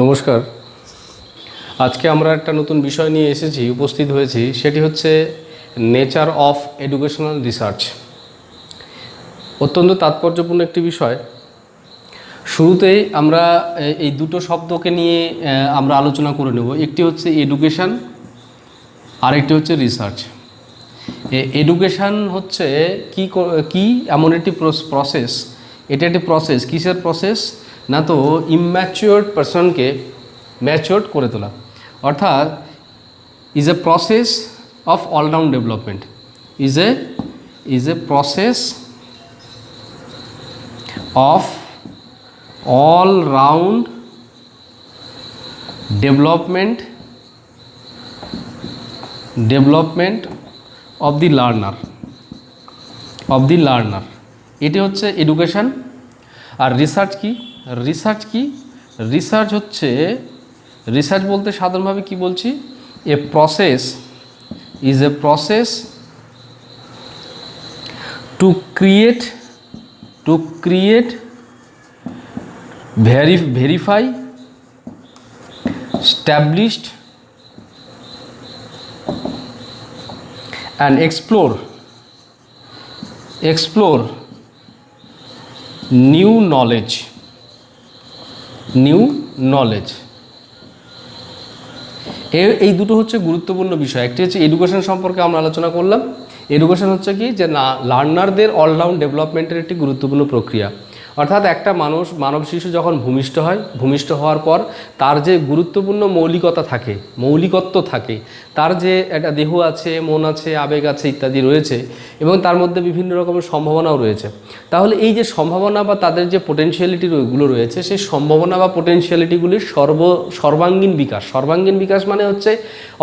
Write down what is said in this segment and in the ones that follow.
নমস্কার। আজকে আমরা একটা নতুন বিষয় নিয়ে উপস্থিত হয়েছি, সেটি হচ্ছে নেচার অফ এডুকেশনাল রিসার্চ। অত্যন্ত তাৎপর্যপূর্ণ একটি বিষয়। শুরুতেই আমরা এই দুটো শব্দকে নিয়ে আমরা আলোচনা করে নেব। একটি হচ্ছে এডুকেশান, আরেকটি হচ্ছে রিসার্চ। এডুকেশান হচ্ছে কি এমন একটি প্রসেস, এটা একটি প্রসেস। কিসের প্রসেস? না তো ইম্যাচিওর্ড পারসনকে ম্যাচিওর্ড করে তোলা, অর্থাৎ is a process of all-round development, is a process of all round development of the learner. এটি হচ্ছে এডুকেশান। আর রিসার্চ কি? রিসার্চ হচ্ছে, রিসার্চ বলতে সাধারণভাবে কি বলছি, is a process to create verify established and explore new knowledge. এই দুটো হচ্ছে গুরুত্বপূর্ণ বিষয়। একটি হচ্ছে এডুকেশন সম্পর্কে আমরা আলোচনা করলাম। এডুকেশন হচ্ছে কি, যে লার্নারদের অলরাউন্ড ডেভেলপমেন্টের একটি গুরুত্বপূর্ণ প্রক্রিয়া। অর্থাৎ একটা মানব শিশু যখন ভূমিষ্ঠ হওয়ার পর তার যে গুরুত্বপূর্ণ মৌলিকত্ব থাকে, তার যে একটা দেহ আছে, মন আছে, আবেগ আছে ইত্যাদি রয়েছে, এবং তার মধ্যে বিভিন্ন রকমের সম্ভাবনাও রয়েছে। তাহলে এই যে সম্ভাবনা বা তাদের যে পোটেনশিয়ালিটিগুলো রয়েছে, সেই সম্ভাবনা বা পোটেনশিয়ালিটিগুলির সর্বাঙ্গীন বিকাশ মানে হচ্ছে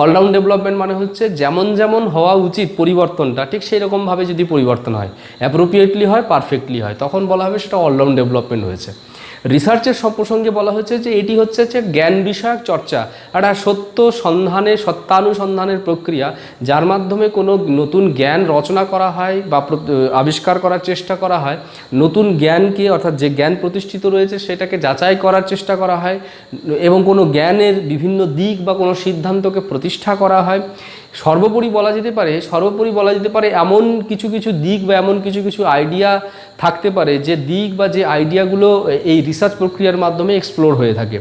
অলরাউন্ড ডেভেলপমেন্ট, মানে হচ্ছে যেমন যেমন হওয়া উচিত পরিবর্তনটা ঠিক সেই রকমভাবে যদি পরিবর্তন হয়, অ্যাপ্রোপ্রিয়েটলি হয়, পারফেক্টলি হয়, তখন বলা হবে সেটা অলরাউন্ড ডেভেলপমেন্ট হয়েছে। রিসার্চের প্রসঙ্গে বলা হচ্ছে যে এটি হচ্ছে যে জ্ঞান বিষয়ক চর্চা, একটা সত্যানুসন্ধানের প্রক্রিয়া, যার মাধ্যমে কোনো নতুন জ্ঞান রচনা করা হয় বা আবিষ্কার করার চেষ্টা করা হয়। নতুন জ্ঞানকে, অর্থাৎ যে জ্ঞান প্রতিষ্ঠিত রয়েছে সেটাকে যাচাই করার চেষ্টা করা হয়, এবং কোনো জ্ঞানের বিভিন্ন দিক বা কোনো সিদ্ধান্তকে প্রতিষ্ঠা করা হয়। সর্বোপরি বলা যেতে পারে এমন কিছু দিক বা এমন কিছু আইডিয়া থাকতে পারে, যে দিক বা যে আইডিয়াগুলো এই রিসার্চ প্রক্রিয়ার মাধ্যমে এক্সপ্লোর হয়ে থাকে।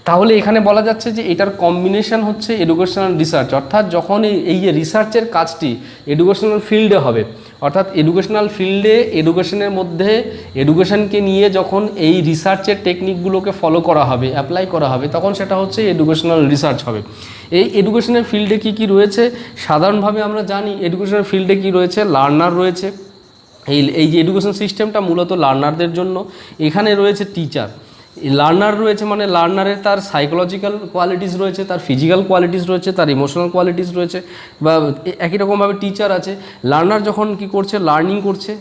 তাহলে এখানে বলা যাচ্ছে যে এটার কম্বিনেশন হচ্ছে এডুকেশনাল রিসার্চ। অর্থাৎ যখন এই যে রিসার্চের কাজটি এডুকেশনাল ফিল্ডে হবে, অর্থাৎ এডুকেশনাল ফিল্ডে এডুকেশনের মধ্যে এডুকেশনকে নিয়ে যখন এই রিসার্চের টেকনিকগুলোকে ফলো করা হবে, অ্যাপ্লাই করা হবে, তখন সেটা হচ্ছে এডুকেশনাল রিসার্চ হবে। এই এডুকেশনের ফিল্ডে কি রয়েছে? সাধারণভাবে আমরা জানি এডুকেশনাল ফিল্ডে কি রয়েছে, লার্নার রয়েছে। এই যে এডুকেশন সিস্টেমটা মূলত লার্নারদের জন্য। এখানে রয়েছে টিচার। লার্নার রয়েছে মানে লার্নারের তার সাইকোলজিক্যাল কোয়ালিটিস রয়েছে, তার ফিজিক্যাল কোয়ালিটিস রয়েছে, তার ইমোশনাল কোয়ালিটিস রয়েছে, বা একই রকমভাবে টিচার আছে। লার্নার যখন কি করছে, লার্নিং করছে,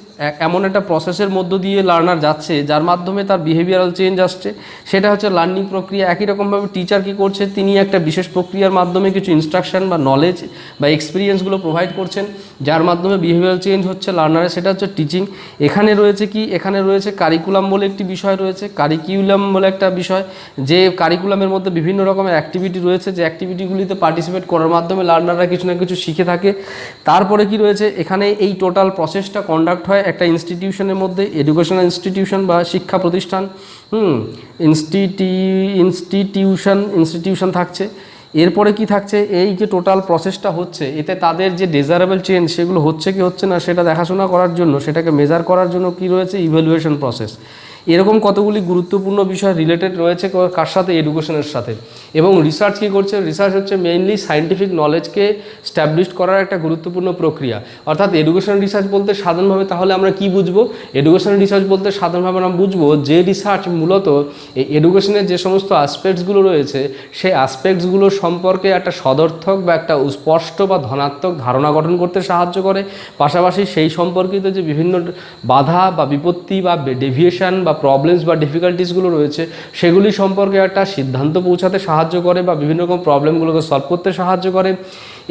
এমন একটা প্রসেসের মধ্য দিয়ে লার্নার যাচ্ছে যার মাধ্যমে তার বিহেভিয়ারাল চেঞ্জ আসছে, সেটা হচ্ছে লার্নিং প্রক্রিয়া। একই রকমভাবে টিচার কি করছে, তিনি একটা বিশেষ প্রক্রিয়ার মাধ্যমে কিছু ইনস্ট্রাকশন বা নলেজ বা এক্সপিরিয়েন্সগুলো প্রোভাইড করছেন, যার মাধ্যমে বিহেভিয়ারাল চেঞ্জ হচ্ছে লার্নারের, সেটা হচ্ছে টিচিং। এখানে রয়েছে কারিকুলাম বলে একটি বিষয় রয়েছে। কারিকুলাম বলে একটা বিষয়, যে কারিকুলামের মধ্যে বিভিন্ন রকমের অ্যাক্টিভিটি রয়েছে, যে অ্যাক্টিভিটিগুলিতে পার্টিসিপেট করার মাধ্যমে লার্নাররা কিছু না কিছু শিখে থাকে। তারপরে কি রয়েছে, এখানে এই টোটাল প্রসেসটা কন্ডাক্ট হয় একটা ইনস্টিটিউশনের মধ্যে, এডুকেশনাল ইনস্টিটিউশন বা শিক্ষা প্রতিষ্ঠান, ইনস্টিটিউশন থাকছে। এরপরে কি থাকছে, এই যে টোটাল প্রসেসটা হচ্ছে, এতে তাদের যে ডেজারেবল চেঞ্জ সেগুলো হচ্ছে কি হচ্ছে না সেটা দেখাশোনা করার জন্য, সেটাকে মেজার করার জন্য কি রয়েছে, ইভ্যালুয়েশন প্রসেস। এরকম কতগুলি গুরুত্বপূর্ণ বিষয় রিলেটেড রয়েছে কার সাথে, এডুকেশনের সাথে। এবং রিসার্চ কী করছে, রিসার্চ হচ্ছে মেইনলি সায়েন্টিফিক নলেজকে স্ট্যাবলিশ করার একটা গুরুত্বপূর্ণ প্রক্রিয়া। অর্থাৎ এডুকেশন রিসার্চ বলতে সাধারণভাবে তাহলে আমরা কি বুঝবো? এডুকেশন রিসার্চ বলতে সাধারণভাবে আমরা বুঝবো যে রিসার্চ মূলত এই এডুকেশনের যে সমস্ত অ্যাসপেক্টসগুলো রয়েছে, সেই অ্যাসপেক্টসগুলো সম্পর্কে একটা সদর্থক বা একটা স্পষ্ট বা ধনাত্মক ধারণা গঠন করতে সাহায্য করে। পাশাপাশি সেই সম্পর্কিত যে বিভিন্ন বাধা বা বিপত্তি বা ডেভিয়েশন বা প্রবলেমস বা ডিফিকাল্টিসগুলো রয়েছে সেগুলি সম্পর্কে একটা সিদ্ধান্ত পৌঁছাতে সাহায্য করে বা বিভিন্ন রকম প্রবলেমগুলোকে সলভ করতে সাহায্য করে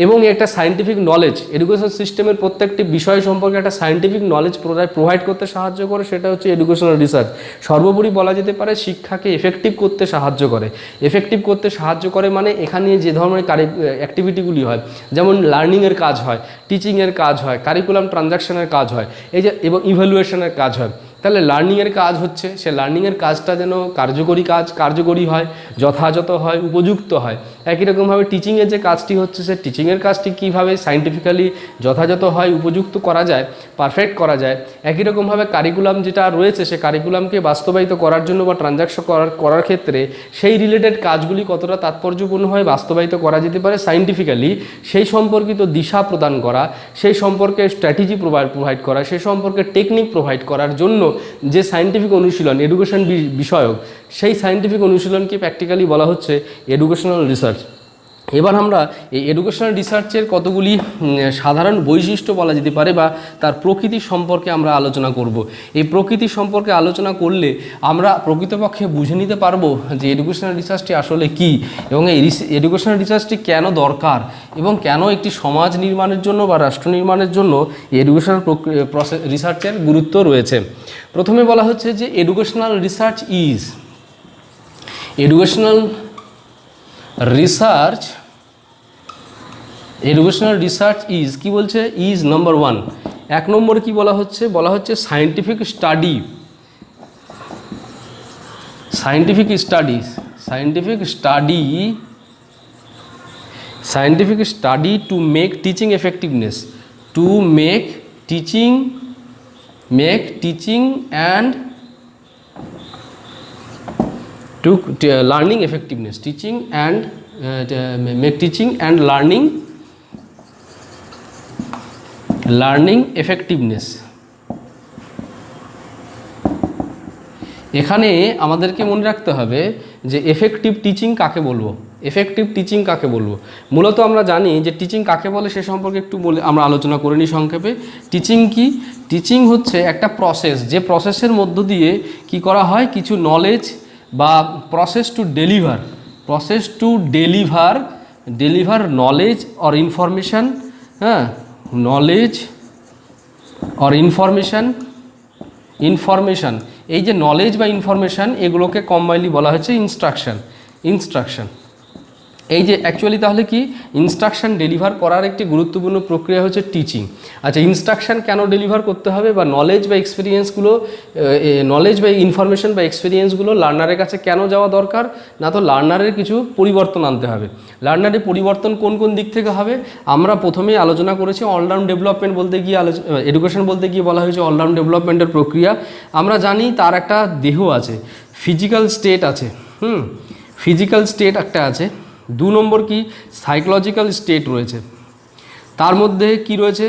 এবং একটা সায়েন্টিফিক নলেজ এডুকেশন সিস্টেমের প্রত্যেকটি বিষয় সম্পর্কে একটা সায়েন্টিফিক নলেজ প্রোভাইড করতে সাহায্য করে, সেটা হচ্ছে এডুকেশনাল রিসার্চ। সর্বোপরি বলা যেতে পারে শিক্ষাকে এফেক্টিভ করতে সাহায্য করে। এফেক্টিভ করতে সাহায্য করে মানে এখানে যে ধরনের অ্যাক্টিভিটিগুলি হয়, যেমন লার্নিংয়ের কাজ হয়, টিচিংয়ের কাজ হয়, কারিকুলাম ট্রানজাকশনের কাজ হয়, এই যে এবং ইভ্যালুয়েশনের কাজ হয়। তাহলে লার্নিংয়ের কাজ হচ্ছে, সে লার্নিংয়ের কাজটা যেন কার্যকরী হয়, যথাযথ হয়, উপযুক্ত হয়। একই রকমভাবে টিচিংয়ের যে কাজটি হচ্ছে, সে টিচিংয়ের কাজটি কীভাবে সায়েন্টিফিক্যালি যথাযথ হয়, উপযুক্ত করা যায়, পারফেক্ট করা যায়। একই রকমভাবে কারিকুলাম যেটা রয়েছে, সে কারিকুলামকে বাস্তবায়িত করার জন্য বা ট্রানজাকশন করার ক্ষেত্রে সেই রিলেটেড কাজগুলি কতটা তাৎপর্যপূর্ণ হয় বাস্তবায়িত করা যেতে পারে সায়েন্টিফিক্যালি, সেই সম্পর্কিত দিশা প্রদান করা, সেই সম্পর্কে স্ট্র্যাটেজি প্রোভাইড করা, সেই সম্পর্কে টেকনিক প্রোভাইড করার জন্য যে সায়েন্টিফিক অনুশীলন এডুকেশন বিষয়ক, সেই সায়েন্টিফিক অনুশীলনকে প্র্যাকটিক্যালি বলা হচ্ছে এডুকেশনাল রিসার্চ। এবার আমরা এই এডুকেশনাল রিসার্চের কতগুলি সাধারণ বৈশিষ্ট্য বলা যেতে পারে বা তার প্রকৃতি সম্পর্কে আমরা আলোচনা করব। এই প্রকৃতি সম্পর্কে আলোচনা করলে আমরা প্রকৃতপক্ষে বুঝে নিতে পারবো যে এডুকেশনাল রিসার্চটি আসলে কি এবং এই এডুকেশনাল রিসার্চটি কেন দরকার এবং কেন একটি সমাজ নির্মাণের জন্য বা রাষ্ট্র নির্মাণের জন্য এডুকেশনাল রিসার্চের গুরুত্ব রয়েছে। প্রথমে বলা হচ্ছে যে এডুকেশনাল রিসার্চ ইজ কি বলছে, ইজ নাম্বার 1। 1 নম্বরে কি বলা হচ্ছে scientific study to make teaching effectiveness, and to learning effectiveness, make teaching and learning effectiveness। এখানে আমাদেরকে মনে রাখতে হবে যে এফেক্টিভ টিচিং কাকে বলবো। মূলত আমরা জানি যে টিচিং কাকে বলে সে সম্পর্কে একটু আমরা আলোচনা করে নিই সংক্ষেপে। টিচিং কি? টিচিং হচ্ছে একটা প্রসেস, যে প্রসেসের মধ্য দিয়ে কি করা হয়, কিছু নলেজ বা process to deliver knowledge or information, information. এই যে নলেজ বা ইনফরমেশান, এগুলোকে কম্বাইনলি বলা হচ্ছে ইনস্ট্রাকশন। এই যে অ্যাকচুয়ালি তাহলে কি, ইনস্ট্রাকশন ডেলিভার করার একটি গুরুত্বপূর্ণ প্রক্রিয়া হচ্ছে টিচিং। আচ্ছা, ইনস্ট্রাকশন কেন ডেলিভার করতে হবে বা নলেজ বা ইনফরমেশন বা এক্সপিরিয়েন্সগুলো লার্নারের কাছে কেন যাওয়া দরকার? না তো লার্নারের কিছু পরিবর্তন আনতে হবে। লার্নারের পরিবর্তন কোন কোন দিক থেকে হবে আমরা প্রথমেই আলোচনা করেছি। অলরাউন্ড ডেভেলপমেন্ট এডুকেশন বলতে গিয়ে বলা হয়েছে অলরাউন্ড ডেভেলপমেন্টের প্রক্রিয়া। আমরা জানি তার একটা দেহ আছে, ফিজিক্যাল স্টেট আছে, ফিজিক্যাল স্টেট একটা আছে। 2 নম্বর কি, সাইকোলজিক্যাল স্টেট রয়েছে। তার মধ্যে কি রয়েছে,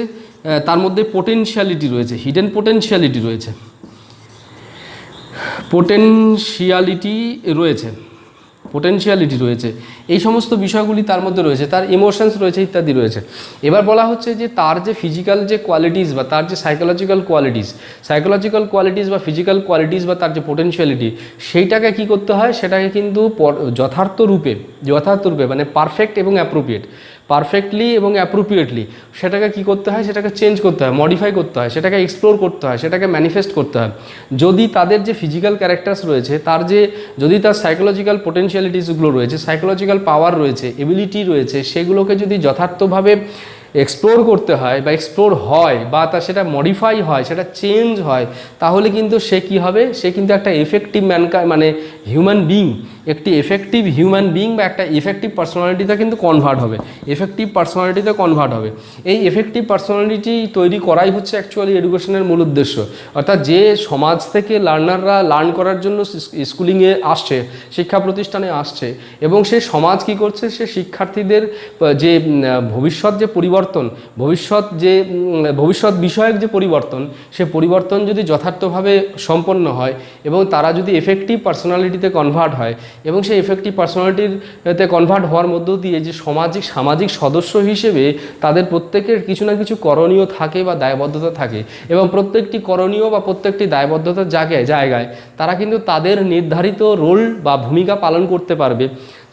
তার মধ্যে পোটেনশিয়ালিটি রয়েছে, হিডেন পোটেনশিয়ালিটি রয়েছে, এই সমস্ত বিষয়গুলি তার মধ্যে রয়েছে। তার ইমোশনস রয়েছে, ইত্যাদি রয়েছে। এবার বলা হচ্ছে যে তার যে ফিজিক্যাল যে কোয়ালিটিস বা তার যে সাইকোলজিক্যাল কোয়ালিটিস বা ফিজিক্যাল কোয়ালিটিস বা তার যে পোটেনশিয়ালিটি, সেইটাকে কি করতে হয়, সেটাকে কিন্তু যথার্থ রূপে মানে পারফেক্টলি এবং অ্যাপ্রোপ্রিয়েটলি সেটাকে কি করতে হয়, সেটাকে চেঞ্জ করতে হয়, মডিফাই করতে হয়, সেটাকে এক্সপ্লোর করতে হয়, সেটাকে ম্যানিফেস্ট করতে হয়। যদি তাদের যে ফিজিক্যাল ক্যারেক্টার্স রয়েছে, যদি তার সাইকোলজিক্যাল পোটেনশিয়ালিটিসগুলো রয়েছে, সাইকোলজিক্যাল পাওয়ার রয়েছে, এবিলিটি রয়েছে, সেগুলোকে যদি যথার্থভাবে এক্সপ্লোর করতে হয় বা এক্সপ্লোর হয় বা সেটা মডিফাই হয়, সেটা চেঞ্জ হয়, তাহলে কিন্তু সে কী হবে, সে কিন্তু একটা এফেক্টিভ হিউম্যান বিং, একটি এফেক্টিভ হিউম্যান বিং বা একটা এফেক্টিভ পার্সোনালিটিতে কিন্তু কনভার্ট হবে। এই এফেক্টিভ পার্সোনালিটি তৈরি করাই হচ্ছে অ্যাকচুয়ালি এডুকেশনের মূল উদ্দেশ্য। অর্থাৎ যে সমাজ থেকে লার্নাররা লার্ন করার জন্য স্কুলিংয়ে আসছে, শিক্ষা প্রতিষ্ঠানে আসছে, এবং সে সমাজ কী করছে, সে শিক্ষার্থীদের যে ভবিষ্যৎ যে পরিবর্তন পরিবর্তন, ভবিষ্যৎ বিষয়ক যে পরিবর্তন, সে পরিবর্তন যদি যথার্থভাবে সম্পন্ন হয় এবং তারা যদি এফেক্টিভ পার্সোনালিটিতে কনভার্ট হয় এবং সেই এফেক্টিভ পার্সোনালিটিতে কনভার্ট হওয়ার মধ্য দিয়ে যে সামাজিক সদস্য হিসেবে তাদের প্রত্যেকের কিছু না কিছু করণীয় থাকে বা দায়বদ্ধতা থাকে এবং প্রত্যেকটি করণীয় বা প্রত্যেকটি দায়বদ্ধতার জায়গায় তারা কিন্তু তাদের নির্ধারিত রোল বা ভূমিকা পালন করতে পারবে।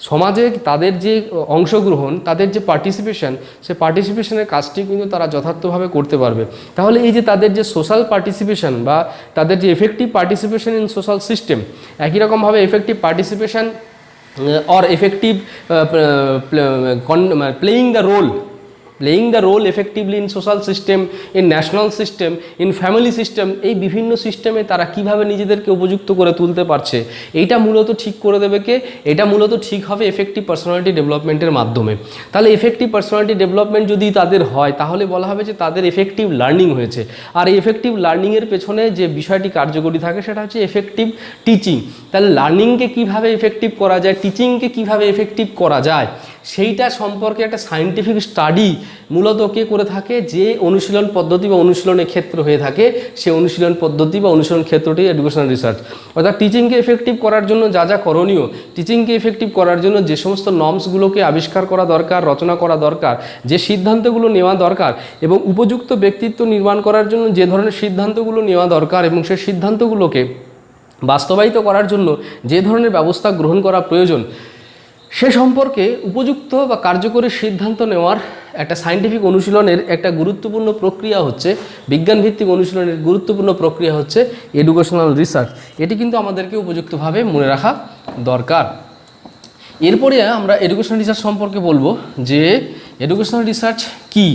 সমাজে তাদের যে অংশগ্রহণ, তাদের যে পার্টিসিপেশন, সে পার্টিসিপেশনের কাজটি কিন্তু তারা যথার্থভাবে করতে পারবে। তাহলে এই যে তাদের যে সোশ্যাল পার্টিসিপেশন বা তাদের যে effective participation in social system, একই রকমভাবে effective participation or effective playing the role effectively in social system, in national system, in family system, এই বিভিন্ন সিস্টেমে তারা কিভাবে নিজেদেরকে উপযুক্ত করে তুলতে পারছে, এইটা মূলত ঠিক করে দেবে কে? এটা মূলত ঠিক হবে এফেক্টিভ পার্সোনালিটি ডেভেলপমেন্টের মাধ্যমে। তাহলে এফেক্টিভ পার্সোনালিটি ডেভেলপমেন্ট যদি তাদের হয় তাহলে বলা হবে যে তাদের এফেক্টিভ লার্নিং হয়েছে। আর এই এফেক্টিভ লার্নিংয়ের পেছনে যে বিষয়টি কার্যকরী থাকে সেটা হচ্ছে এফেক্টিভ টিচিং। তাহলে লার্নিংকে কিভাবে এফেক্টিভ করা যায়, টিচিংকে কিভাবে এফেক্টিভ করা যায়, সেইটা সম্পর্কে একটা সায়েন্টিফিক স্টাডি মূলত কে করে থাকে? যে অনুশীলন পদ্ধতি বা অনুশীলনের ক্ষেত্র হয়ে থাকে, সে অনুশীলন পদ্ধতি বা অনুশীলন ক্ষেত্রটি এডুকেশনাল রিসার্চ। অর্থাৎ টিচিংকে এফেক্টিভ করার জন্য যা যা করণীয়, টিচিংকে এফেক্টিভ করার জন্য যে সমস্ত নর্মসগুলোকে আবিষ্কার করা দরকার, রচনা করা দরকার, যে সিদ্ধান্তগুলো নেওয়া দরকার এবং উপযুক্ত ব্যক্তিত্ব নির্মাণ করার জন্য যে ধরনের সিদ্ধান্তগুলো নেওয়া দরকার এবং সেই সিদ্ধান্তগুলোকে বাস্তবায়িত করার জন্য যে ধরনের ব্যবস্থা গ্রহণ করা প্রয়োজন, সে সম্পর্কে উপযুক্ত বা কার্যকরী সিদ্ধান্ত নেওয়ার একটা সায়েন্টিফিক অনুশীলনের একটা গুরুত্বপূর্ণ প্রক্রিয়া হচ্ছে, বিজ্ঞানভিত্তিক অনুশীলনের গুরুত্বপূর্ণ প্রক্রিয়া হচ্ছে এডুকেশনাল রিসার্চ। এটি কিন্তু আমাদেরকে উপযুক্তভাবে মনে রাখা দরকার। এরপরে আমরা এডুকেশনাল রিসার্চ সম্পর্কে বলবো যে এডুকেশনাল রিসার্চ কি,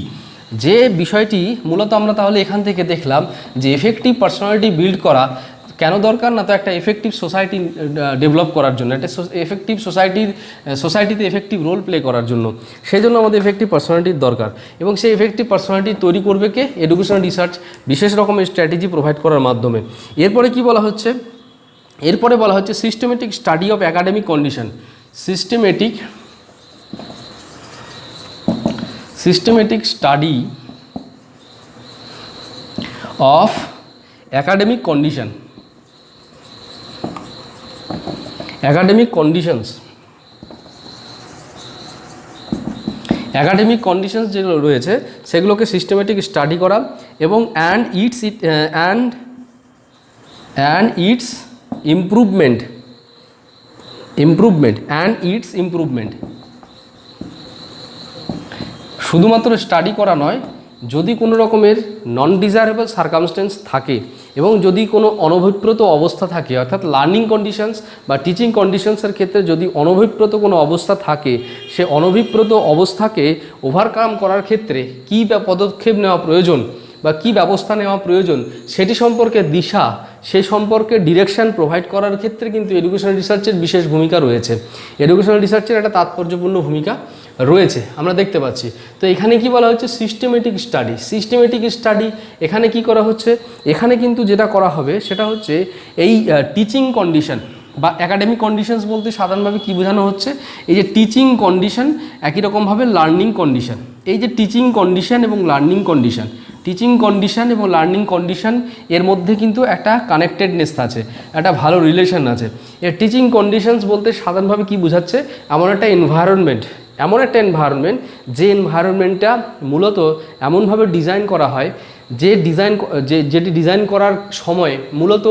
যে বিষয়টি মূলত আমরা তাহলে এখান থেকে দেখলাম যে এফেক্টিভ পার্সোনালিটি বিল্ড করা কেন দরকার? না তো একটা এফেক্টিভ সোসাইটি ডেভেলপ করার জন্য, একটা এফেক্টিভ সোসাইটিতে এফেক্টিভ রোল প্লে করার জন্য। সেই জন্য আমাদের এফেক্টিভ পার্সোনালিটির দরকার এবং সেই এফেক্টিভ পার্সোনালিটি তৈরি করবে কে? এডুকেশনাল রিসার্চ বিশেষ রকমের স্ট্র্যাটেজি প্রোভাইড করার মাধ্যমে। এরপরে কি বলা হচ্ছে? এরপরে বলা হচ্ছে systematic study of academic condition. Systematic study of academic condition, academic conditions যেগুলো রয়েছে সেগুলোকে সিস্টেমেটিক স্টাডি করা এবং অ্যান্ড ইটস ইমপ্রুভমেন্ট শুধুমাত্র স্টাডি করা নয়, যদি কোনো রকমের নন ডিজায়ারেবল সার্কামস্টেন্স থাকে এবং যদি কোনো অনভিপ্রেত অবস্থা থাকে, অর্থাৎ লার্নিং কন্ডিশনস বা টিচিং কন্ডিশনসের ক্ষেত্রে যদি অনভিপ্রেত কোনো অবস্থা থাকে, সে অনভিপ্রেত অবস্থাকে ওভারকাম করার ক্ষেত্রে কী পদক্ষেপ নেওয়া প্রয়োজন বা কী ব্যবস্থা নেওয়া প্রয়োজন, সেটি সম্পর্কে দিশা, সে সম্পর্কে ডিরেকশান প্রোভাইড করার ক্ষেত্রে কিন্তু এডুকেশনাল রিসার্চের বিশেষ ভূমিকা রয়েছে। এডুকেশনাল রিসার্চের একটা তাৎপর্যপূর্ণ ভূমিকা রয়েছে আমরা দেখতে পাচ্ছি। তো এখানে কি বলা হচ্ছে? Systematic study. এখানে কি করা হচ্ছে? এখানে কিন্তু যেটা করা হবে সেটা হচ্ছে এই টিচিং কন্ডিশন বা একাডেমিক কন্ডিশনস বলতে সাধারণভাবে কী বোঝানো হচ্ছে? এই যে টিচিং কন্ডিশন, একই রকমভাবে লার্নিং কন্ডিশন। এই যে টিচিং কন্ডিশন এবং লার্নিং কন্ডিশন, এর মধ্যে কিন্তু একটা কানেক্টেডনেস আছে, একটা ভালো রিলেশন আছে। এর টিচিং কন্ডিশনস বলতে সাধারণভাবে কী বোঝাচ্ছে? এমন একটা এনভায়রনমেন্ট যে এনভায়রনমেন্টটা মূলত এমনভাবে ডিজাইন করা হয় যেটি ডিজাইন করার সময় মূলত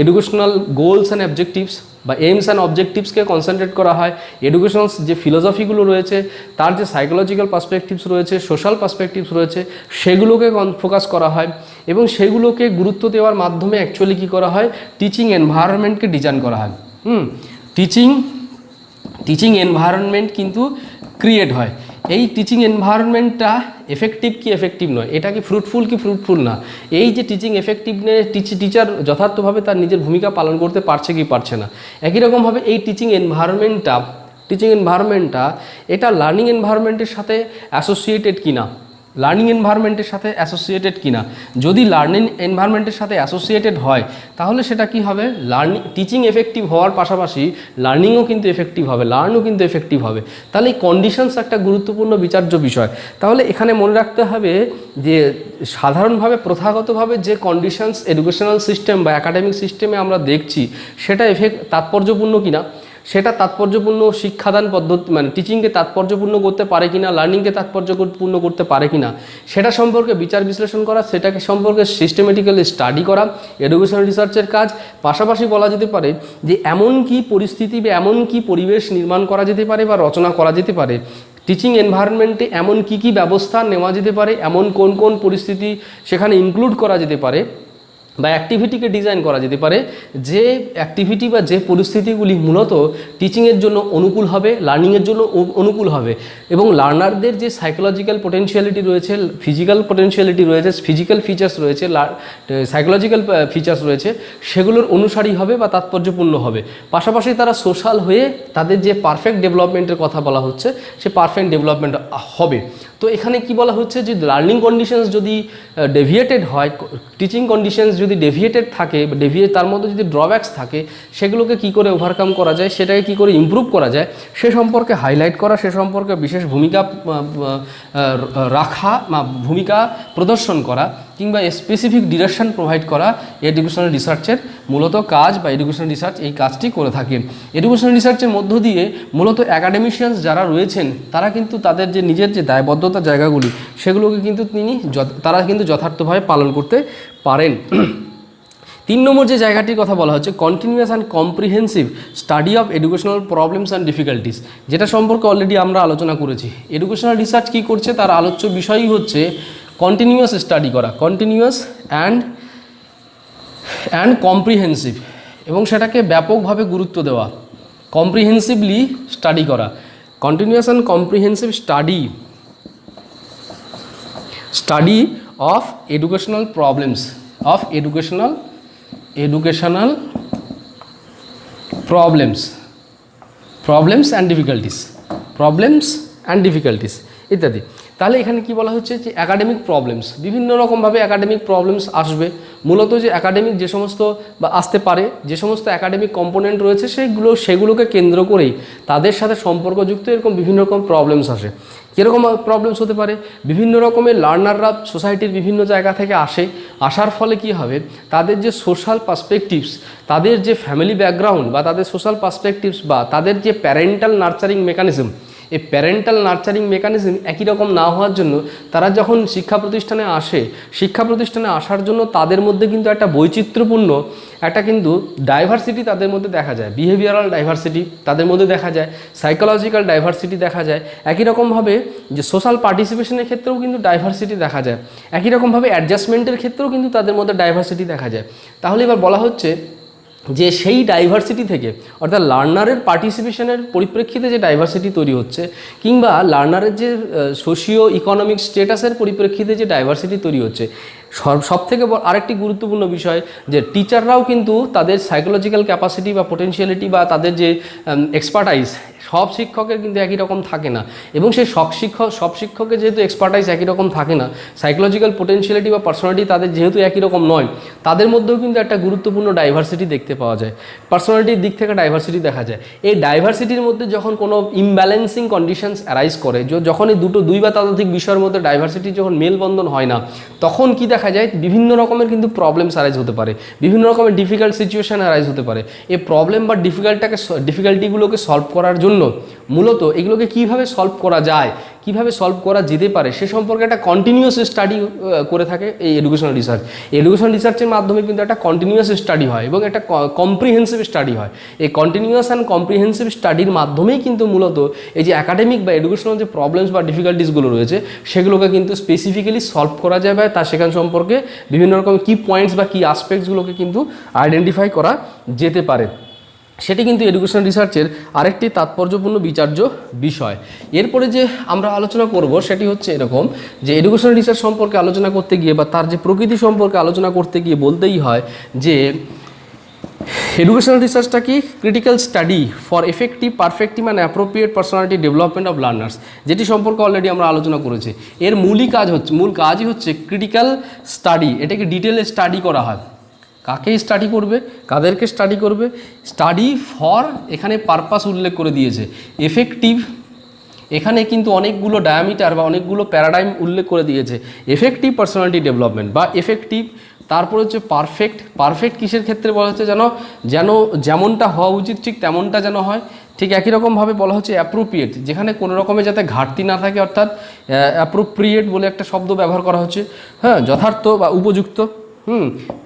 এডুকেশনাল গোলস অ্যান্ড অবজেক্টিভস বা এইমস অ্যান্ড অবজেক্টিভসকে কনসেন্ট্রেট করা হয়। এডুকেশনাল যে ফিলোসফিগুলো রয়েছে, তার যে সাইকোলজিক্যাল পার্সপেক্টিভস রয়েছে, সোশ্যাল পার্সপেক্টিভস রয়েছে, সেগুলোকে ফোকাস করা হয় এবং সেগুলোকে গুরুত্ব দেওয়ার মাধ্যমে অ্যাকচুয়ালি কী করা হয়? টিচিং এনভায়রনমেন্টকে ডিজাইন করা হয়। টিচিং এনভায়রনমেন্ট কিন্তু ক্রিয়েট হয়। এই টিচিং এনভায়রনমেন্টটা এফেক্টিভ কি এফেক্টিভ নয়, এটা কি ফ্রুটফুল না, এই যে টিচিং এফেক্টিভনেস, টিচার যথার্থভাবে তার নিজের ভূমিকা পালন করতে পারছে কি পারছে না। একই রকমভাবে এই টিচিং এনভায়রনমেন্টটা এটা লার্নিং এনভায়রনমেন্টের সাথে অ্যাসোসিয়েটেড কি না, লার্নিং এনভায়রনমেন্টের সাথে অ্যাসোসিয়েটেড কিনা। যদি লার্নিং এনভায়রনমেন্টের সাথে অ্যাসোসিয়েটেড হয় তাহলে সেটা কি হবে, টিচিং এফেক্টিভ হওয়ার পাশাপাশি লার্নিংও কিন্তু এফেক্টিভ হবে, লার্নও কিন্তু এফেক্টিভ হবে। তাহলে এই কন্ডিশনস একটা গুরুত্বপূর্ণ বিচার্য বিষয়। তাহলে এখানে মনে রাখতে হবে যে সাধারণভাবে প্রথাগতভাবে যে কন্ডিশনস এডুকেশনাল সিস্টেম বা একাডেমিক সিস্টেমে আমরা দেখছি সেটা তাৎপর্যপূর্ণ কিনা, সেটা তাৎপর্যপূর্ণ শিক্ষাদান পদ্ধতি মানে টিচিংকে তাৎপর্যপূর্ণ করতে পারে কিনা, লার্নিংকে তাৎপর্যপূর্ণ করতে পারে কিনা, সেটা সম্পর্কে বিচার বিশ্লেষণ করা, সেটাকে সম্পর্কে সিস্টেমেটিক্যালি স্টাডি করা এডুকেশনাল রিসার্চের কাজ। পাশাপাশি বলা যেতে পারে যে এমন কি পরিস্থিতি বা এমন কি পরিবেশ নির্মাণ করা যেতে পারে বা রচনা করা যেতে পারে, টিচিং এনভায়রনমেন্টে এমন কি কি ব্যবস্থা নেওয়া যেতে পারে, এমন কোন কোন পরিস্থিতি সেখানে ইনক্লুড করা যেতে পারে বা অ্যাক্টিভিটিকে ডিজাইন করা যেতে পারে, যে অ্যাক্টিভিটি বা যে পরিস্থিতিগুলি মূলত টিচিংয়ের জন্য অনুকূল হবে, লার্নিংয়ের জন্য অনুকূল হবে এবং লার্নারদের যে সাইকোলজিক্যাল পোটেনশিয়ালিটি রয়েছে, ফিজিক্যাল পোটেনশিয়ালিটি রয়েছে, ফিজিক্যাল ফিচার্স রয়েছে, সাইকোলজিক্যাল ফিচার্স রয়েছে, সেগুলোর অনুসারী হবে বা তাৎপর্যপূর্ণ হবে। পাশাপাশি তারা সোশ্যাল হয়ে তাদের যে পারফেক্ট ডেভেলপমেন্টের কথা বলা হচ্ছে সে পারফেক্ট ডেভেলপমেন্ট হবে। তো এখানে কি বলা হচ্ছে যে লার্নিং কন্ডিশনস যদি ডেভিয়েটেড হয়, টিচিং কন্ডিশনস যদি ডেভিয়েটেড থাকে, তার মধ্যে যদি ড্রব্যাকস থাকে, সেগুলোকে কি করে ওভারকাম করা যায়, সেটাকে কি করে ইমপ্রুভ করা যায় সে সম্পর্কে হাইলাইট করা, সে সম্পর্কে বিশেষ ভূমিকা রাখা বা ভূমিকা প্রদর্শন করা কিংবা স্পেসিফিক ডিরেকশন প্রোভাইড করা এডুকেশনাল রিসার্চের মূলত কাজ বা এডুকেশনাল রিসার্চ এই কাজটি করে থাকে। এডুকেশনাল রিসার্চের মধ্য দিয়ে মূলত অ্যাকাডেমিশিয়ানস যারা রয়েছেন তারা কিন্তু তাদের যে নিজের যে দায়বদ্ধতার জায়গাগুলি সেগুলোকে কিন্তু তারা কিন্তু যথার্থভাবে পালন করতে পারেন। 3 নম্বর যে জায়গাটির কথা বলা হচ্ছে continuous and comprehensive study of educational problems and difficulties, যেটা সম্পর্কে অলরেডি আমরা আলোচনা করেছি। এডুকেশনাল রিসার্চ কী করছে, তার আলোচ্য বিষয়ই হচ্ছে কন্টিনিউয়াস স্টাডি করা, কন্টিনিউয়াস অ্যান্ড কম্প্রিহেন্সিভ, এবং সেটাকে ব্যাপকভাবে গুরুত্ব দেওয়া, কম্প্রিহেন্সিভলি স্টাডি করা, continuous and comprehensive study of educational problems, of educational problems and difficulties ইত্যাদি। তাহলে এখানে কি বলা হচ্ছে যে একাডেমিক প্রবলেমস, বিভিন্ন রকমভাবে একাডেমিক প্রবলেমস আসবে। মূলত যে একাডেমিক যে সমস্ত বা আসতে পারে যে সমস্ত একাডেমিক কম্পোনেন্ট রয়েছে সেগুলোকে কেন্দ্র করেই তাদের সাথে সম্পর্কযুক্ত এরকম বিভিন্ন রকম প্রবলেমস আসে। কীরকম প্রবলেমস হতে পারে, বিভিন্ন রকমের লার্নাররা সোসাইটির বিভিন্ন জায়গা থেকে আসার ফলে কি হবে, তাদের যে সোশ্যাল পার্সপেক্টিভস, তাদের যে ফ্যামিলি ব্যাকগ্রাউন্ড বা তাদের সোশ্যাল পার্সপেক্টিভস বা তাদের যে প্যারেন্টাল নার্চারিং মেকানিজম, এই প্যারেন্টাল নার্চারিং মেকানিজম একই রকম না হওয়ার জন্য তারা যখন শিক্ষা প্রতিষ্ঠানে আসার জন্য তাদের মধ্যে কিন্তু একটা বৈচিত্র্যপূর্ণ একটা কিন্তু ডাইভার্সিটি তাদের মধ্যে দেখা যায়, বিহেভিয়ারাল ডাইভার্সিটি তাদের মধ্যে দেখা যায়, সাইকোলজিক্যাল ডাইভার্সিটি দেখা যায়। একই রকমভাবে যে সোশ্যাল পার্টিসিপেশনের ক্ষেত্রেও কিন্তু ডাইভার্সিটি দেখা যায়, একই রকমভাবে অ্যাডজাস্টমেন্টের ক্ষেত্রেও কিন্তু তাদের মধ্যে ডাইভার্সিটি দেখা যায়। তাহলে এবার বলা হচ্ছে যে সেই ডাইভার্সিটি থেকে অর্থাৎ লার্নারের পার্টিসিপেশনের পরিপ্রেক্ষিতে যে ডাইভার্সিটি তৈরি হচ্ছে কিংবা লার্নারের যে সোশিও ইকোনমিক স্টেটাসের পরিপ্রেক্ষিতে যে ডাইভার্সিটি তৈরি হচ্ছে, সবথেকে আরেকটি গুরুত্বপূর্ণ বিষয় যে টিচাররাও কিন্তু তাদের সাইকোলজিক্যাল ক্যাপাসিটি বা পোটেনশিয়ালিটি বা তাদের যে এক্সপার্টাইজ সব শিক্ষকের কিন্তু একই রকম থাকে না, এবং সেই সব শিক্ষকের যেহেতু এক্সপার্টাইজ একই রকম থাকে না, সাইকোলজিক্যাল পোটেনশিয়ালিটি বা পার্সোনালিটি তাদের যেহেতু একই রকম নয়, তাদের মধ্যেও কিন্তু একটা গুরুত্বপূর্ণ ডাইভার্সিটি দেখতে পাওয়া যায়, পার্সোনালিটির দিক থেকে ডাইভার্সিটি দেখা যায়। এই ডাইভার্সিটির মধ্যে যখন কোনো ইমব্যালেন্সিং কন্ডিশনস অ্যারাইজ করে, যখন এই দুই বা ততোধিক বিষয়ের মধ্যে ডাইভার্সিটি যখন মেলবন্ধন হয় না, তখন কি দেখা যায় বিভিন্ন রকমের কিন্তু প্রবলেমস অ্যারাইজ হতে পারে, বিভিন্ন রকমের ডিফিকাল্ট সিচুয়েশান অ্যারাইজ হতে পারে। এই প্রবলেম বা ডিফিকাল্টিগুলোকে সলভ করার জন্য মূলত এগুলোকে কিভাবে সলভ করা যায়, কিভাবে সলভ করা যেতে পারে সে সম্পর্কে একটা কন্টিনিউয়াস স্টাডি করে থাকে এই এডুকেশনাল রিসার্চ। এডুকেশনাল রিসার্চের মাধ্যমে কিন্তু একটা কন্টিনিউয়াস স্টাডি হয় এবং একটা কম্প্রিহেন্সিভ স্টাডি হয়। এই কন্টিনিউয়াস অ্যান্ড কম্প্রিহেন্সিভ স্টাডির মাধ্যমেই কিন্তু মূলত এই যে একাডেমিক বা এডুকেশনাল যে প্রবলেমস বা ডিফিকাল্টিসগুলো রয়েছে সেগুলোকে কিন্তু স্পেসিফিক্যালি সলভ করা যায় বা তার সেখান সম্পর্কে বিভিন্ন রকম কি পয়েন্টস বা কি আসপেক্টসগুলোকে কিন্তু আইডেন্টিফাই করা যেতে পারে। সেটি কিন্তু এডুকেশনাল রিসার্চের আরেকটি তাৎপর্যপূর্ণ বিচার্য বিষয়। এরপরে যে আমরা আলোচনা করব সেটি হচ্ছে এরকম যে এডুকেশনাল রিসার্চ সম্পর্কে আলোচনা করতে গিয়ে বা তার যে প্রকৃতি সম্পর্কে আলোচনা করতে গিয়ে বলতেই হয় যে এডুকেশনাল রিসার্চটা কি? Critical study for effective perfective and appropriate personality development of learners, যেটি সম্পর্কে অলরেডি আমরা আলোচনা করেছি। এর মূল কাজই হচ্ছে ক্রিটিক্যাল স্টাডি। এটাকে ডিটেলে স্টাডি করা হয়। কাকে স্টাডি করবে, কাদেরকে স্টাডি করবে? স্টাডি ফর, এখানে পারপাস উল্লেখ করে দিয়েছে। এফেক্টিভ, এখানে কিন্তু অনেকগুলো ডায়ামিটার বা অনেকগুলো প্যারাডাইম উল্লেখ করে দিয়েছে। এফেক্টিভ পার্সোনালিটি ডেভেলপমেন্ট বা এফেক্টিভ। তারপর হচ্ছে পারফেক্ট। পারফেক্ট কিসের ক্ষেত্রে বলা হচ্ছে? যেন যেমনটা হওয়া উচিত ঠিক তেমনটা যেন হয়। ঠিক একই রকমভাবে বলা হচ্ছে অ্যাপ্রোপ্রিয়েট, যেখানে কোনো রকমের যাতে ঘাটতি না থাকে, অর্থাৎ অ্যাপ্রোপ্রিয়েট বলে একটা শব্দ ব্যবহার করা হচ্ছে, হ্যাঁ, যথার্থ বা উপযুক্ত।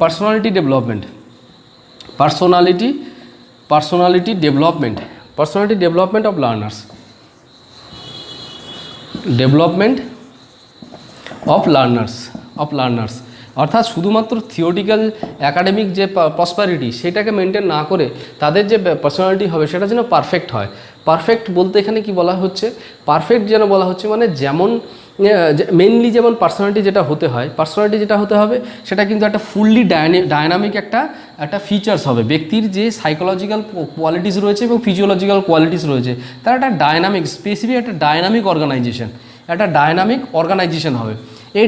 Personality development, personality development of learners, development of learners, অর্থাৎ শুধুমাত্র থিওরিটিক্যাল একাডেমিক যে প্রসপারিটি সেটাকে মেনটেন না করে তাদের যে পার্সোনালিটি হবে সেটা যেন পারফেক্ট হয়। পারফেক্ট বলতে এখানে কি বলা হচ্ছে? পারফেক্ট যেন বলা হচ্ছে মানে যেমন মেনলি যেমন পার্সোনালিটি যেটা হতে হয়, পার্সোনালিটি যেটা হতে হবে সেটা কিন্তু একটা ফুললি ডায়নামিক একটা ফিচার্স হবে। ব্যক্তির যে সাইকোলজিক্যাল কোয়ালিটিস রয়েছে এবং ফিজিওলজিক্যাল কোয়ালিটিস রয়েছে, তার একটা ডায়নামিক, স্পেসিফিক একটা ডায়নামিক অর্গানাইজেশন হবে। এই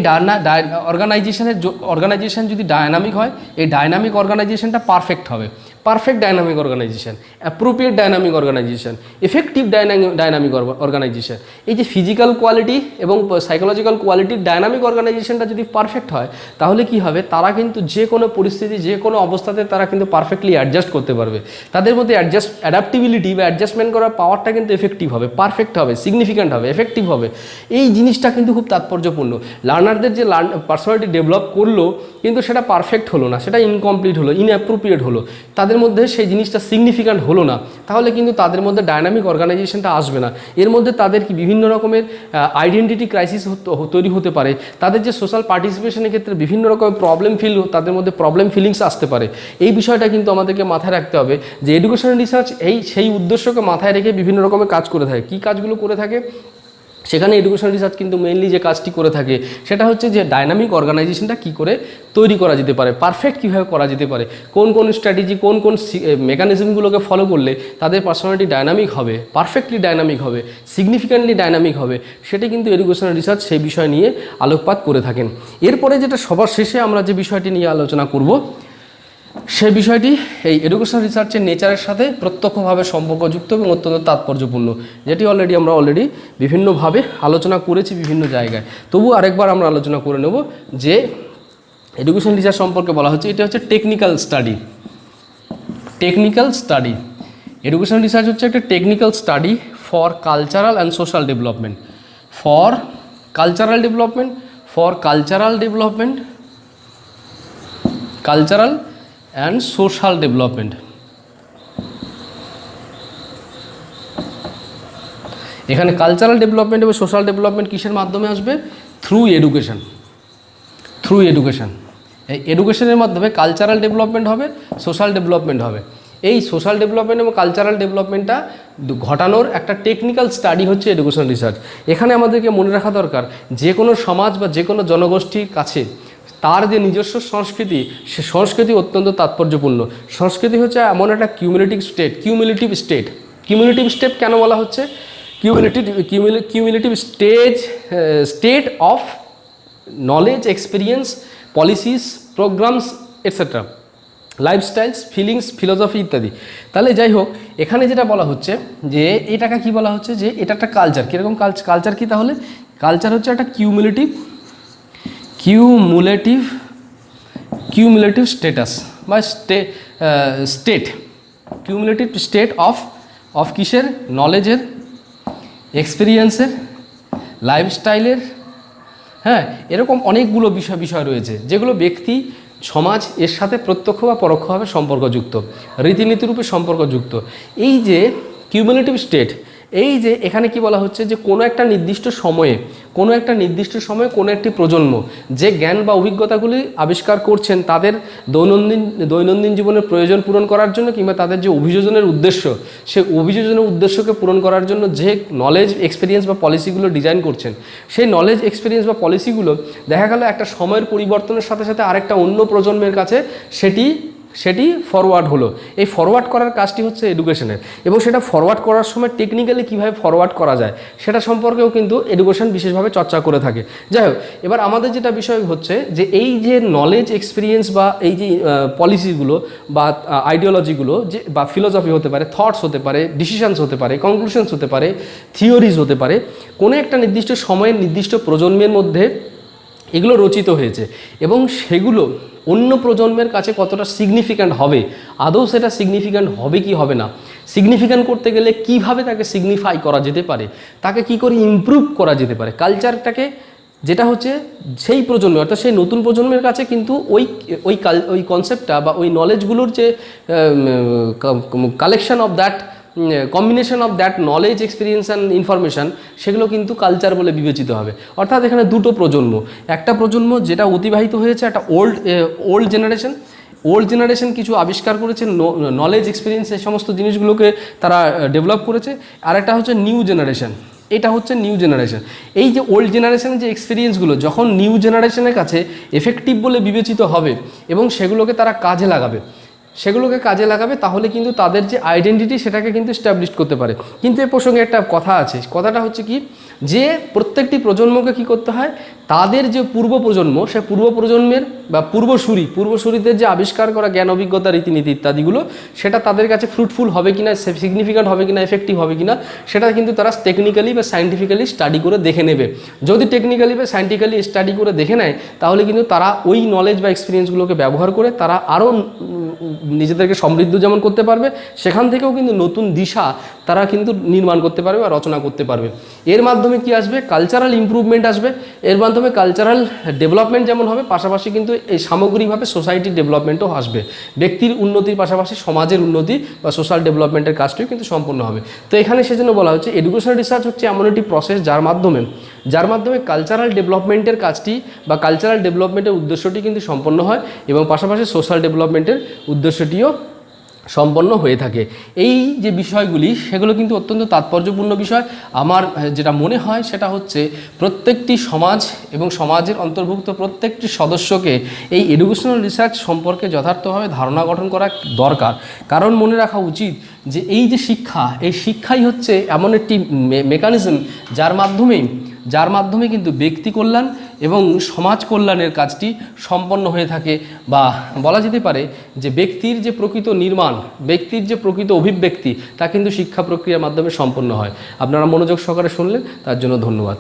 অর্গানাইজেশন যদি ডায়নামিক হয়, এই ডায়নামিক অর্গানাইজেশনটা পারফেক্ট হবে। Perfect dynamic organisation, appropriate dynamic organisation, effective dynamic organisation. এই যে ফিজিক্যাল কোয়ালিটি এবং সাইকোলজিক্যাল কোয়ালিটির ডায়নামিক অর্গানাইজেশনটা যদি পারফেক্ট হয়, তাহলে কি হবে? তারা কিন্তু যে কোনো পরিস্থিতি, যে কোনো অবস্থাতে তারা কিন্তু পারফেক্টলি অ্যাডজাস্ট করতে পারবে। তাদের মধ্যে অ্যাডাপ্টিবিলিটি বা অ্যাডজাস্টমেন্ট করার পাওয়ারটা কিন্তু এফেক্টিভ হবে, পারফেক্ট হবে, সিগনিফিক্যান্ট হবে, এফেক্টিভ হবে। এই জিনিসটা কিন্তু খুব তাৎপর্যপূর্ণ। লার্নারদের যে পার্সোনালিটি ডেভেলপ করলো কিন্তু সেটা পারফেক্ট হলো না, সেটা ইনকমপ্লিট হলো, ইনঅ্যাপ্রোপ্রিয়েট হলো, তাদের মধ্যে সেই জিনিসটা সিগনিফিক্যান্ট হলো না, তাহলে কিন্তু তাদের মধ্যে ডায়নামিক অর্গানাইজেশনটা আসবে না। এর মধ্যে তাদের কি বিভিন্ন রকমের আইডেন্টিটি ক্রাইসিস তৈরি হতে পারে। তাদের যে সোশ্যাল পার্টিসিপেশনের ক্ষেত্রে বিভিন্ন রকমের তাদের মধ্যে প্রবলেম ফিলিংস আসতে পারে। এই বিষয়টা কিন্তু আমাদেরকে মাথায় রাখতে হবে যে এডুকেশনাল রিসার্চ সেই উদ্দেশ্যকে মাথায় রেখে বিভিন্ন রকমের কাজ করে থাকে। কী কাজগুলো করে থাকে? সেখানে এডুকেশনাল রিসার্চ কিন্তু মেইনলি যে কাজটি করে থাকে সেটা হচ্ছে যে ডায়নামিক অর্গানাইজেশনটা কী করে তৈরি করা যেতে পারে, পারফেক্ট কীভাবে করা যেতে পারে, কোন স্ট্র্যাটেজি, কোন মেকানিজমগুলোকে ফলো করলে তাদের পার্সোনালিটি ডায়নামিক হবে, পারফেক্টলি ডায়নামিক হবে, সিগনিফিক্যান্টলি ডায়নামিক হবে, সেটি কিন্তু এডুকেশনাল রিসার্চ সেই বিষয় নিয়ে আলোকপাত করে থাকেন। এরপরে যেটা সবার শেষে আমরা যে বিষয়টি নিয়ে আলোচনা করব, সেই বিষয়টি এই এডুকেশনাল রিসার্চের নেচারের সাথে প্রত্যক্ষভাবে সম্পর্কযুক্ত এবং অত্যন্ত তাৎপর্যপূর্ণ, যেটি আমরা অলরেডি বিভিন্নভাবে আলোচনা করেছি বিভিন্ন জায়গায়। তবু আরেকবার আমরা আলোচনা করে নেব যে এডুকেশনাল রিসার্চ সম্পর্কে বলা হচ্ছে এটা হচ্ছে টেকনিক্যাল স্টাডি। এডুকেশনাল রিসার্চ হচ্ছে একটা technical study for cultural and social development, cultural and social development. এখানে কালচারাল ডেভেলপমেন্ট এবং সোশ্যাল ডেভেলপমেন্ট কিসের মাধ্যমে আসবে? Through education. এই এডুকেশনের মাধ্যমে কালচারাল ডেভেলপমেন্ট হবে, সোশ্যাল ডেভেলপমেন্ট হবে। এই সোশ্যাল ডেভেলপমেন্ট এবং কালচারাল ডেভেলপমেন্টটা ঘটানোর একটা টেকনিক্যাল স্টাডি হচ্ছে এডুকেশনাল রিসার্চ। এখানে আমাদেরকে মনে রাখা দরকার যে কোনো সমাজ বা যে কোনো জনগোষ্ঠীর কাছে তার যে নিজস্ব সংস্কৃতি, সে সংস্কৃতি অত্যন্ত তাৎপর্যপূর্ণ। সংস্কৃতি হচ্ছে এমন একটা কিউমুলেটিভ স্টেট কেন বলা হচ্ছে? Cumulative state of knowledge, experience, policies, programs etcetera, lifestyles, feelings, philosophy ইত্যাদি। তাহলে যাই হোক, এখানে যেটা বলা হচ্ছে যে এটাকে কি বলা হচ্ছে যে এটা একটা কালচার। কীরকম কালচার? কি তাহলে কালচার হচ্ছে একটা কিউমুলেটিভ স্ট্যাটাস বা কিউমুলেটিভ স্টেট অফ কিসের? নলেজের, এক্সপিরিয়েন্সের, লাইফস্টাইলের, হ্যাঁ, এরকম অনেকগুলো বিষয় রয়েছে যেগুলো ব্যক্তি, সমাজ এর সাথে প্রত্যক্ষ বা পরোক্ষভাবে সম্পর্কযুক্ত, রীতিনীতিরূপে সম্পর্কযুক্ত। এই যে কিউমুলেটিভ স্টেট, এই যে এখানে কি বলা হচ্ছে যে কোনো একটা নির্দিষ্ট সময়ে কোনো একটি প্রজন্ম যে জ্ঞান বা অভিজ্ঞতাগুলি আবিষ্কার করছেন তাদের দৈনন্দিন জীবনের প্রয়োজন পূরণ করার জন্য, কিংবা তাদের যে অভিযোজনের উদ্দেশ্য, সেই অভিযোজনের উদ্দেশ্যকে পূরণ করার জন্য যে নলেজ, এক্সপিরিয়েন্স বা পলিসিগুলো ডিজাইন করছেন, সেই নলেজ, এক্সপিরিয়েন্স বা পলিসিগুলো দেখা গেল একটা সময়ের পরিবর্তনের সাথে সাথে আরেকটা অন্য প্রজন্মের কাছে সেটি সেটি ফরওয়ার্ড হলো। এই ফরওয়ার্ড করার কাজটি হচ্ছে এডুকেশনের, এবং সেটা ফরওয়ার্ড করার সময় টেকনিক্যালি কীভাবে ফরওয়ার্ড করা যায় সেটা সম্পর্কেও কিন্তু এডুকেশন বিশেষভাবে চর্চা করে থাকে। যাই হোক, এবার আমাদের যেটা বিষয় হচ্ছে যে এই যে নলেজ এক্সপিরিয়েন্স বা এই যে পলিসিগুলো বা আইডিওলজিগুলো যে বা ফিলোসফি হতে পারে, থটস হতে পারে, ডিসিশনস হতে পারে, কনক্লুশনস হতে পারে, থিওরিজ হতে পারে, কোনো একটা নির্দিষ্ট সময়ের নির্দিষ্ট প্রজন্মের মধ্যে এগুলো রচিত হয়েছে, এবং সেগুলো অন্য প্রজন্মের কাছে কতটা সিগনিফিক্যান্ট হবে, আদৌ সেটা সিগনিফিক্যান্ট হবে কি হবে না, সিগনিফিক্যান্ট করতে গেলে কিভাবে তাকে সিগনিফাই করা যেতে পারে, তাকে কি করে ইমপ্রুভ করা যেতে পারে কালচারটাকে, যেটা হচ্ছে সেই প্রজন্ম অর্থাৎ সেই নতুন প্রজন্মের কাছে কিন্তু ওই কনসেপ্টটা বা ওই নলেজগুলোর যে collection of that combination of that knowledge experience and information সেগুলো কিন্তু কালচার বলে বিবেচিত হবে। অর্থাৎ এখানে দুটো প্রজন্ম, একটা প্রজন্ম যেটা অতিবাহিত হয়েছে একটা ওল্ড জেনারেশন কিছু আবিষ্কার করেছে, নলেজ এক্সপিরিয়েন্স এই সমস্ত জিনিসগুলোকে তারা ডেভেলপ করেছে, আর একটা হচ্ছে নিউ জেনারেশন, এটা হচ্ছে নিউ জেনারেশন। এই যে ওল্ড জেনারেশনের যে এক্সপিরিয়েন্সগুলো যখন নিউ জেনারেশনের কাছে এফেক্টিভ বলে বিবেচিত হবে এবং সেগুলোকে তারা কাজে লাগাবে তাহলে কিন্তু তাদের যে আইডেন্টিটি সেটাকে কিন্তু এস্টাবলিশ করতে পারে। কিন্তু এ প্রসঙ্গে একটা কথা আছে, কথাটা হচ্ছে কি যে প্রত্যেকটি প্রজন্মকে কি করতে হয়, তাদের যে পূর্ব প্রজন্ম সে পূর্ব প্রজন্মের বা পূর্বসূরিদের যে আবিষ্কার করা জ্ঞান অভিজ্ঞতা রীতিনীতি ইত্যাদিগুলো সেটা তাদের কাছে ফ্রুটফুল হবে কিনা, সিগনিফিক্যান্ট হবে কিনা, এফেক্টিভ হবে কিনা সেটা কিন্তু তারা টেকনিক্যালি বা সায়েন্টিফিক্যালি স্টাডি করে দেখে নেবে। যদি টেকনিক্যালি বা সায়েন্টিফিক্যালি স্টাডি করে দেখে নেয় তাহলে কিন্তু তারা ওই নলেজ বা এক্সপিরিয়েন্সগুলোকে ব্যবহার করে তারা আরও নিজেদেরকে সমৃদ্ধ যেমন করতে পারবে, সেখান থেকেও কিন্তু নতুন দিশা তারা কিন্তু নির্মাণ করতে পারবে বা রচনা করতে পারবে। এর মাধ্যমে কি আসবে, কালচারাল ইমপ্রুভমেন্ট আসবে, এর মাধ্যমে কালচারাল ডেভেলপমেন্ট যেমন হবে পাশাপাশি কিন্তু এই সামগ্রিকভাবে সোসাইটির ডেভেলপমেন্টও আসবে। ব্যক্তির উন্নতির পাশাপাশি সমাজের উন্নতি বা সোশ্যাল ডেভেলপমেন্টের কাজটিও কিন্তু সম্পন্ন হবে। তো এখানে সেজন্য বলা হচ্ছে এডুকেশনাল রিসার্চ হচ্ছে এমন একটি প্রসেস যার মাধ্যমে কালচারাল ডেভেলপমেন্টের কাজটি বা কালচারাল ডেভেলপমেন্টের উদ্দেশ্যটি কিন্তু সম্পন্ন হয় এবং পাশাপাশি সোশ্যাল ডেভেলপমেন্টের উদ্দেশ্যটিও সম্পন্ন হয়ে থাকে। এই যে বিষয়গুলি সেগুলো কিন্তু অত্যন্ত তাৎপর্যপূর্ণ বিষয়। আমার যেটা মনে হয় সেটা হচ্ছে প্রত্যেকটি সমাজ এবং সমাজের অন্তর্ভুক্ত প্রত্যেকটি সদস্যকে এই এডুকেশনাল রিসার্চ সম্পর্কে যথার্থভাবে ধারণা গঠন করা দরকার। কারণ মনে রাখা উচিত যে এই যে শিক্ষা, এই শিক্ষাই হচ্ছে এমন একটি মেকানিজম যার মাধ্যমে কিন্তু ব্যক্তি কল্যাণ এবং সমাজ কল্যাণের কাজটি সম্পন্ন হয়ে থাকে, বা বলা যেতে পারে যে ব্যক্তির যে প্রকৃত নির্মাণ, ব্যক্তির যে প্রকৃত অভিব্যক্তি তা কিন্তু শিক্ষা প্রক্রিয়ার মাধ্যমে সম্পন্ন হয়। আপনারা মনোযোগ সহকারে শুনলেন, তার জন্য ধন্যবাদ।